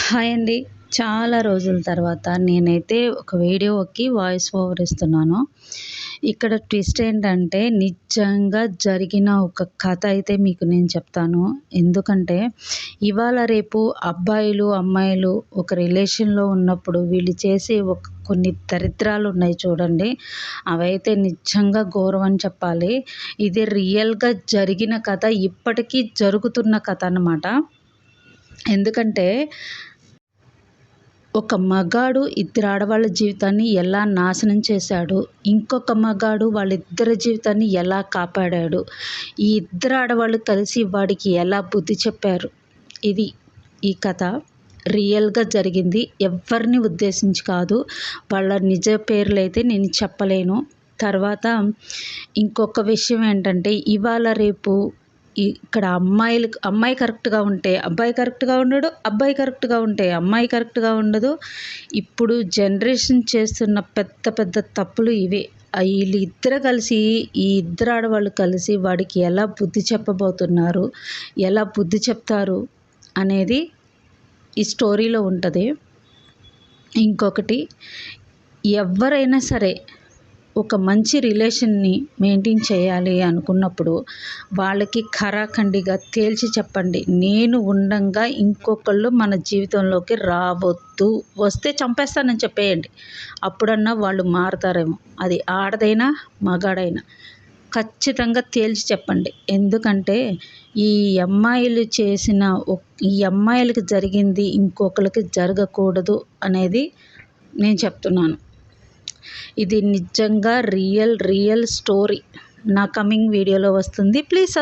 Hi అండి. చాలా రోజుల తర్వాత నేనైతే ఒక వీడియోకి వాయిస్ ఓవర్ ఇస్తున్నాను. ఇక్కడ ట్విస్ట్ ఏంటంటే నిజంగా జరిగిన ఒక కథ అయితే మీకు నేను చెప్తాను. ఎందుకంటే ఇవాళ రేపు అబ్బాయిలు, అమ్మాయిలు ఒక రిలేషన్‌లో ఉన్నప్పుడు వీళ్ళు చేసే కొన్ని దరిద్రాలు ఉన్నాయి చూడండి. అవైతే నిజంగా ఘోరం అని చెప్పాలి. ఇది రియల్‌గా జరిగిన కథ. ఇప్పటికీ జరుగుతున్న కథ అన్నమాట. ఎందుకంటే ఒక మగాడు ఇద్దరు ఆడవాళ్ళ జీవితాన్ని ఎలా నాశనం చేశాడు, ఇంకొక మగాడు వాళ్ళిద్దరి జీవితాన్ని ఎలా కాపాడాడు, ఈ ఇద్దరు ఆడవాళ్ళు కలిసి వాడికి ఎలా బుద్ధి చెప్పారు. ఇది ఈ కథ రియల్గా జరిగింది. ఎవరిని ఉద్దేశించి కాదు. వాళ్ళ నిజ పేర్లైతే నేను చెప్పలేను. తర్వాత ఇంకొక విషయం ఏంటంటే ఇవాళ రేపు ఇక్కడ అమ్మాయి కరెక్ట్‌గా ఉంటే అబ్బాయి కరెక్ట్‌గా ఉండడు. అబ్బాయి కరెక్ట్‌గా ఉంటే అమ్మాయి కరెక్ట్‌గా ఉండదు. ఇప్పుడు జనరేషన్ చేస్తున్న పెద్ద పెద్ద తప్పులు ఇవే. ఈళ్ళిద్దరు కలిసి ఈ ఇద్దరు ఆడవాళ్ళు కలిసి వాడికి ఎలా బుద్ధి చెప్పబోతున్నారు, ఎలా బుద్ధి చెప్తారు అనేది ఈ స్టోరీలో ఉంటది. ఇంకొకటి, ఎవ్వరైనా సరే ఒక మంచి రిలేషన్ని మెయింటైన్ చేయాలి అనుకున్నప్పుడు వాళ్ళకి ఖరాఖండిగా తేల్చి చెప్పండి. నేను ఉండంగా ఇంకొకళ్ళు మన జీవితంలోకి రావద్దు. వస్తే చంపేస్తానని చెప్పేయండి. అప్పుడన్నా వాళ్ళు మారతారేమో. అది ఆడదైనా మగాడైనా. ఖచ్చితంగా తేల్చి చెప్పండి. ఎందుకంటే ఈ అమ్మాయిలకి జరిగింది ఇంకొకళ్ళకి జరగకూడదు అనేది నేను చెప్తున్నాను. ఇది నిజంగా రియల్ స్టోరీ. నా కమింగ్ వీడియోలో వస్తుంది. ప్లీజ్